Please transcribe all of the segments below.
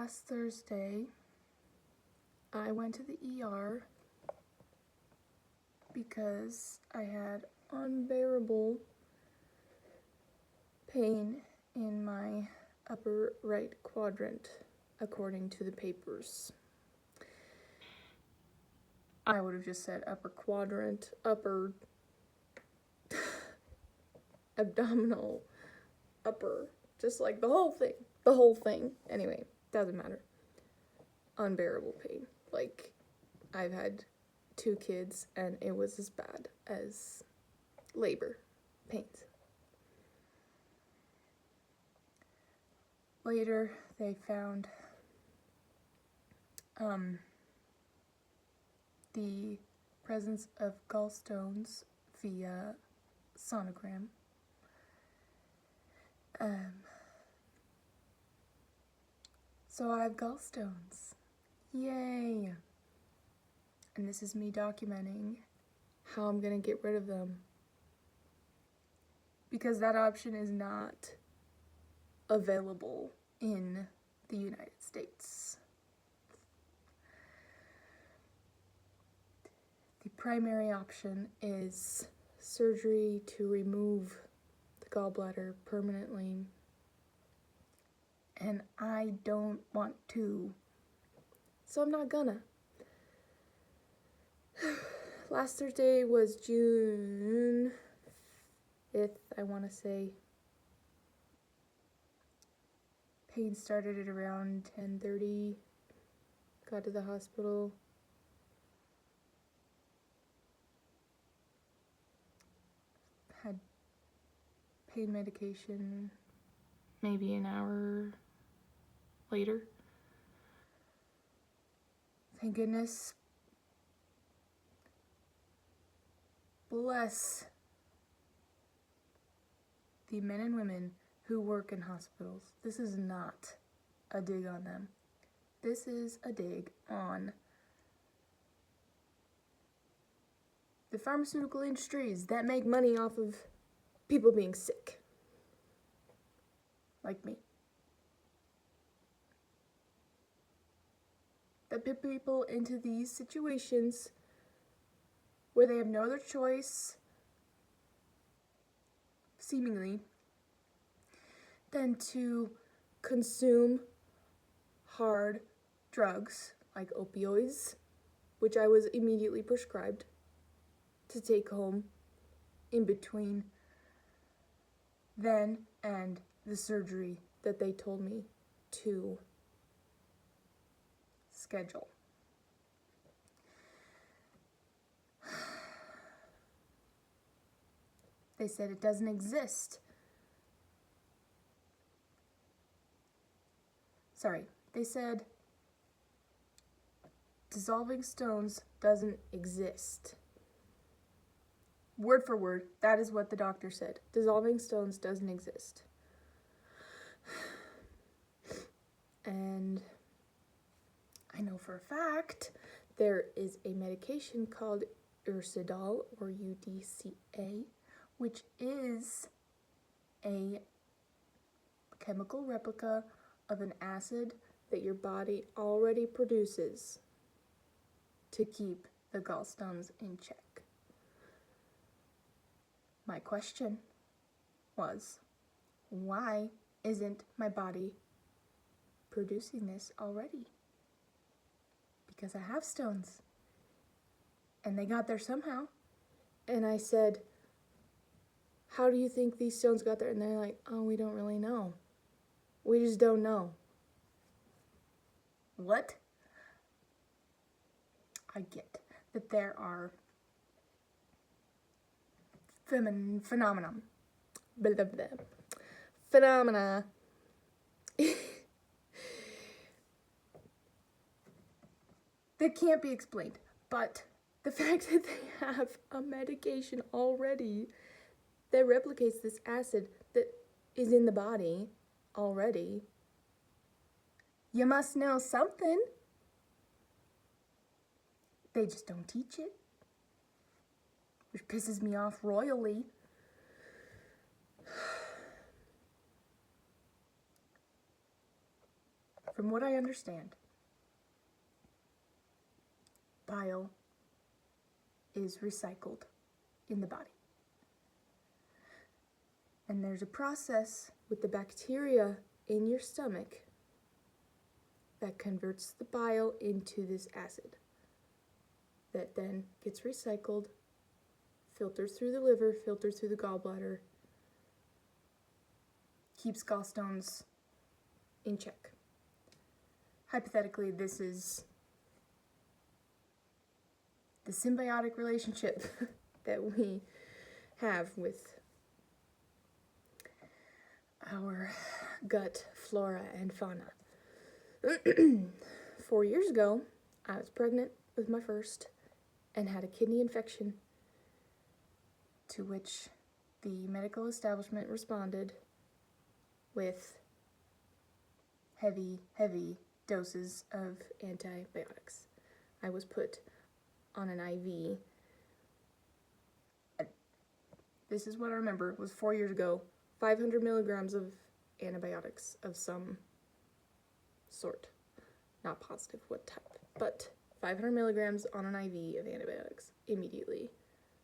Last Thursday, I went to the ER because I had unbearable pain in my upper right quadrant, according to the papers. I would have just said upper quadrant, upper abdominal, upper, just like the whole thing. Anyway, doesn't matter. Unbearable pain. Like, I've had 2 kids and it was as bad as labor pains. Later, they found the presence of gallstones via sonogram. So I have gallstones. Yay! And this is me documenting how I'm gonna get rid of them. Because that option is not available in the United States. The primary option is surgery to remove the gallbladder permanently. And I don't want to. So I'm not gonna. Last Thursday was June 5th, I want to say. Pain started at around 10:30. Got to the hospital. Had pain medication maybe an hour later. Thank goodness. Bless the men and women who work in hospitals. This is not a dig on them. This is a dig on the pharmaceutical industries that make money off of people being sick. Like me. That put people into these situations where they have no other choice, seemingly, than to consume hard drugs like opioids, which I was immediately prescribed to take home in between then and the surgery that they told me to schedule. They said it doesn't exist. Sorry, they said dissolving stones doesn't exist. Word for word, that is what the doctor said. Dissolving stones doesn't exist. And I know for a fact there is a medication called Ursidol, or UDCA, which is a chemical replica of an acid that your body already produces to keep the gallstones in check. My question was, why isn't my body producing this already? Because I have stones. And they got there somehow. And I said, how do you think these stones got there? And they're like, oh, we don't really know. We just don't know. What? I get that there are phenomena. Blah, blah, blah. Phenomena. That can't be explained. But the fact that they have a medication already that replicates this acid that is in the body already, you must know something. They just don't teach it, which pisses me off royally. from what I understand, bile is recycled in the body. And there's a process with the bacteria in your stomach that converts the bile into this acid that then gets recycled, filters through the liver, filters through the gallbladder, keeps gallstones in check. Hypothetically, this is the symbiotic relationship that we have with our gut flora and fauna. 4 years ago, I was pregnant with my first and had a kidney infection, to which the medical establishment responded with heavy doses of antibiotics. I was put on an IV. This is what I remember. It was 4 years ago. 500 milligrams of antibiotics of some sort. Not positive what type, but 500 milligrams on an IV of antibiotics immediately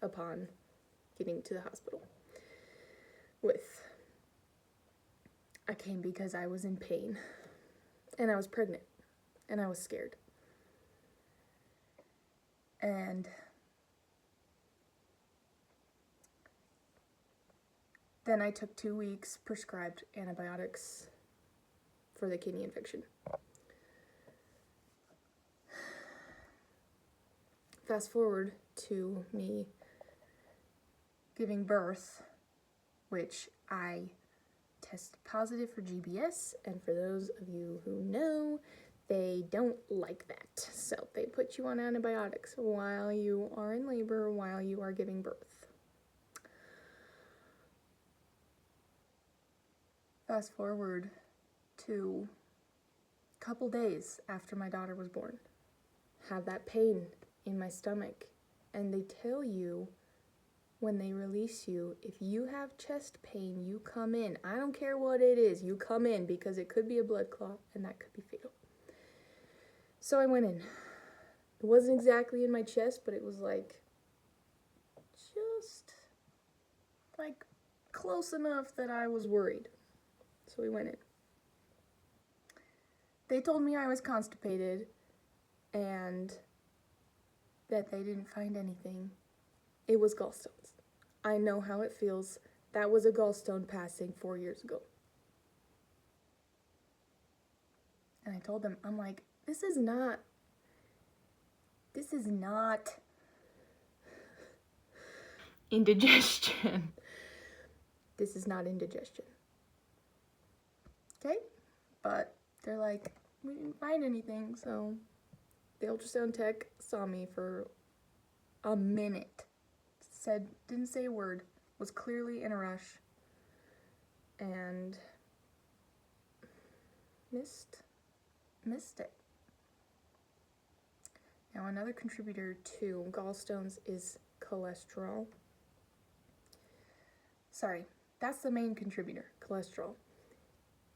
upon getting to the hospital. I came because I was in pain, and I was pregnant, and I was scared. And then I took 2 weeks prescribed antibiotics for the kidney infection. Fast forward to me giving birth, which I tested positive for GBS, and for those of you who know, they don't like that. So they put you on antibiotics while you are in labor, while you are giving birth. Fast forward to a couple days after my daughter was born. Have that pain in my stomach, and they tell you when they release you, if you have chest pain, you come in. I don't care what it is, you come in, because it could be a blood clot and that could be fatal. So I went in. It wasn't exactly in my chest, but it was just close enough that I was worried. So we went in. They told me I was constipated and that they didn't find anything. It was gallstones. I know how it feels. That was a gallstone passing 4 years ago. And I told them, I'm like, this is not indigestion. This is not indigestion. Okay? But they're like, we didn't find anything, so the ultrasound tech saw me for a minute. Didn't say a word, was clearly in a rush, and missed it. Now, another contributor to gallstones is cholesterol. Sorry, that's the main contributor, cholesterol.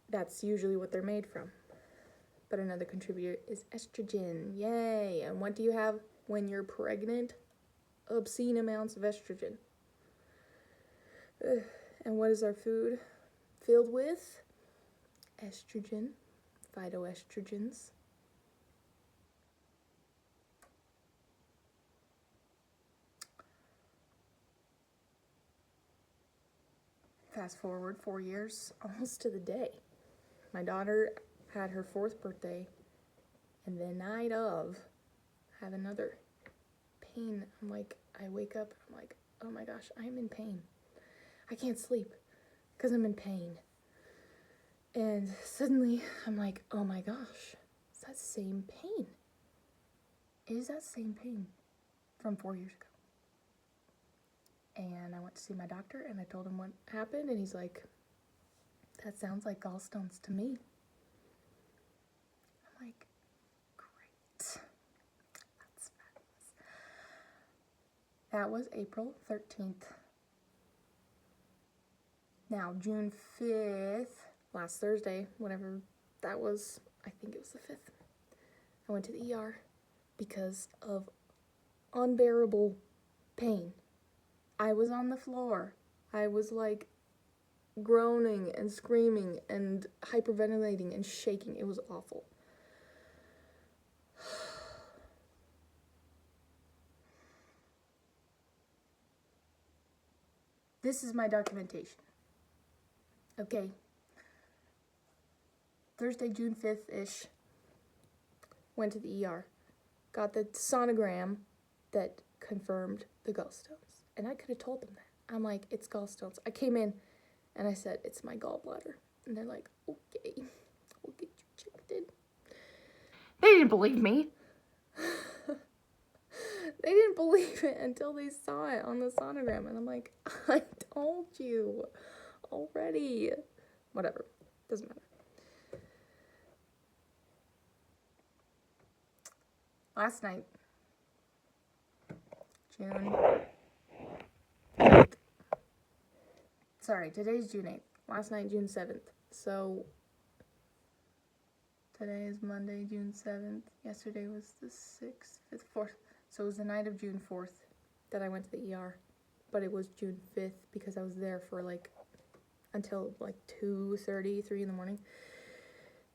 That's usually what they're made from. But another contributor is estrogen. Yay! And what do you have when you're pregnant? Obscene amounts of estrogen. And what is our food filled with? Estrogen, phytoestrogens. Fast forward 4 years, almost to the day. My daughter had her 4th birthday, and the night of, have another pain. I wake up, and I'm like, oh my gosh, I'm in pain. I can't sleep because I'm in pain. And suddenly, I'm like, oh my gosh, it's that same pain. It is that same pain from 4 years ago. And I went to see my doctor, and I told him what happened, and he's like, that sounds like gallstones to me. I'm like, great. That's fabulous. That was April 13th. Now, June 5th, last Thursday, whenever that was, I think it was the 5th. I went to the ER because of unbearable pain. I was on the floor. I was like groaning and screaming and hyperventilating and shaking. It was awful. This is my documentation. Okay. Thursday, June 5th-ish, went to the ER. Got the sonogram that confirmed the gallstones. And I could have told them that. I'm like, it's gallstones. I came in and I said, it's my gallbladder. And they're like, okay, we'll get you checked in. They didn't believe me. They didn't believe it until they saw it on the sonogram. And I'm like, I told you already. Whatever. Doesn't matter. Last night, June 8th. Sorry, today's June 8th. Last night, June 7th. So, today is Monday, June 7th. Yesterday was the 6th, 5th, 4th. So it was the night of June 4th that I went to the ER. But it was June 5th because I was there for like, until like 2:30, 3 in the morning.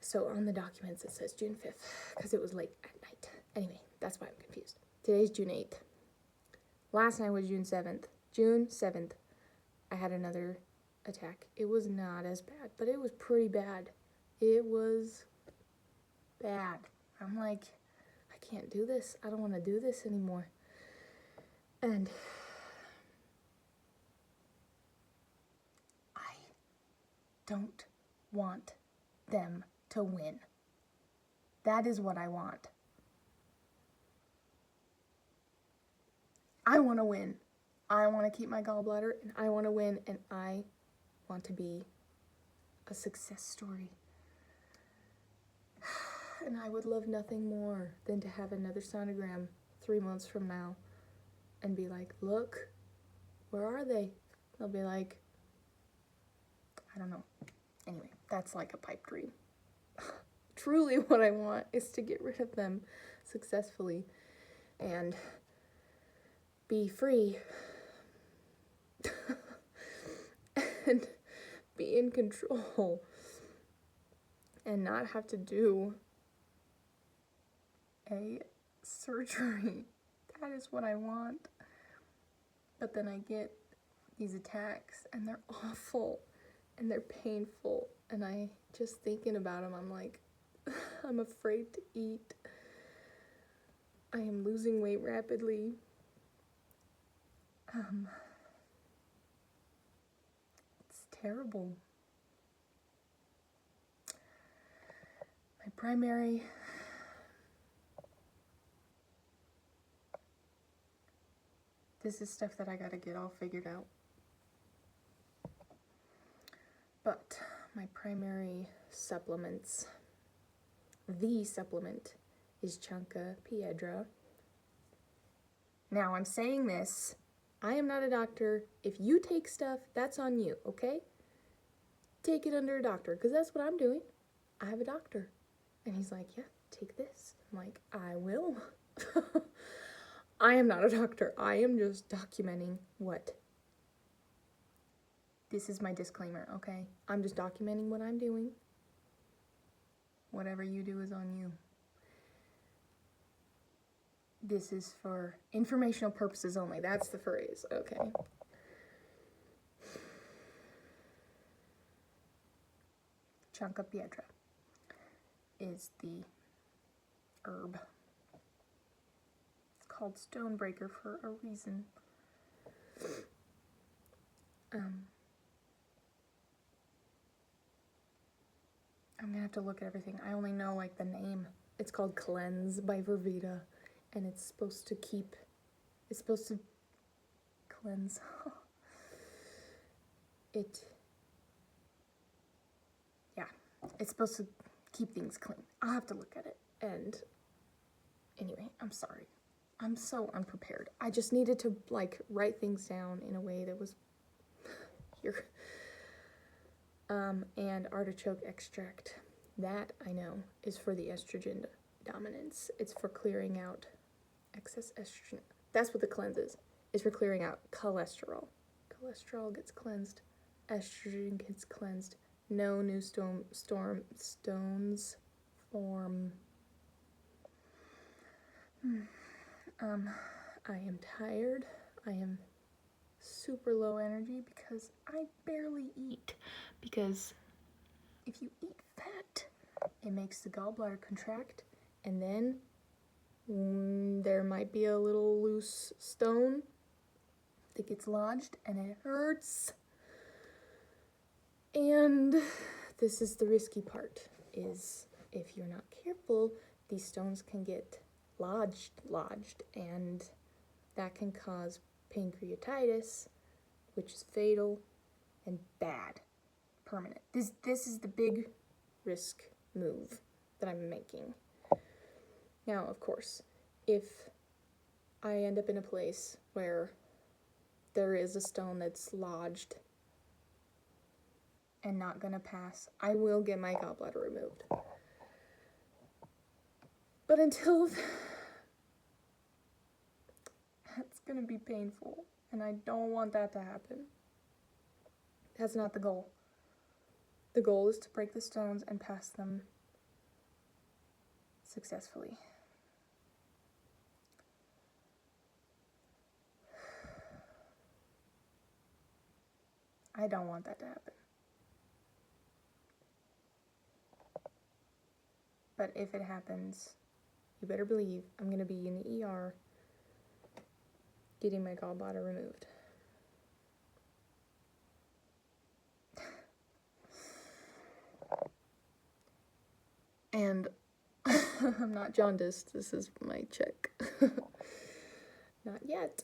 So on the documents it says June 5th because it was late at night. Anyway, that's why I'm confused. Today's June 8th. Last night was June 7th. June 7th, I had another attack. It was not as bad, but it was pretty bad. It was bad. I'm like, I can't do this. I don't want to do this anymore. And I don't want them to win. That is what I want. I want to win. I want to keep my gallbladder, and I want to win, and I want to be a success story. And I would love nothing more than to have another sonogram 3 months from now and be like, look, where are they? They'll be like, I don't know. Anyway, that's like a pipe dream. Truly what I want is to get rid of them successfully and be free and be in control and not have to do a surgery. That is what I want. But then I get these attacks and they're awful and they're painful, and I just thinking about them, I'm like, I'm afraid to eat. I am losing weight rapidly. It's terrible. My primary this is stuff that I gotta get all figured out. But my primary supplements, the supplement is Chunka Piedra. Now I'm saying this, I am not a doctor. If you take stuff, that's on you, okay? Take it under a doctor, because that's what I'm doing. I have a doctor. And he's like, yeah, take this. I'm like, I will. I am not a doctor. I am just documenting what. This is my disclaimer, okay? I'm just documenting what I'm doing. Whatever you do is on you. This is for informational purposes only. That's the phrase, okay? Chunka Piedra is the herb. It's called Stonebreaker for a reason. I'm gonna have to look at everything. I only know like the name. It's called Cleanse by Vervita, and it's supposed to cleanse. It's supposed to keep things clean. I'll have to look at it. And anyway, I'm sorry. I'm so unprepared. I just needed to like write things down in a way that was here. And artichoke extract. That, I know, is for the estrogen dominance. It's for clearing out excess estrogen. That's what the cleanse is. It's for clearing out cholesterol. Cholesterol gets cleansed. Estrogen gets cleansed. No new stones form. I am tired. I am super low energy because I barely eat. Because if you eat fat, it makes the gallbladder contract, and then there might be a little loose stone that gets lodged and it hurts. And this is the risky part, is if you're not careful, these stones can get lodged, and that can cause pancreatitis, which is fatal and bad, permanent. This is the big risk move that I'm making. Now, of course, if I end up in a place where there is a stone that's lodged and not gonna pass, I will get my gallbladder removed. But until that's gonna be painful, and I don't want that to happen. That's not the goal. The goal is to break the stones and pass them successfully. I don't want that to happen. But if it happens, you better believe I'm going to be in the ER getting my gallbladder removed. And I'm not jaundiced. This is my check. Not yet.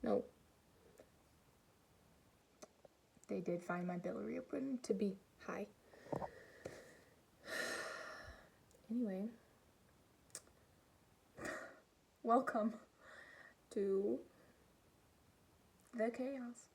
No. They did find my bilirubin to be high. Anyway, welcome to the chaos.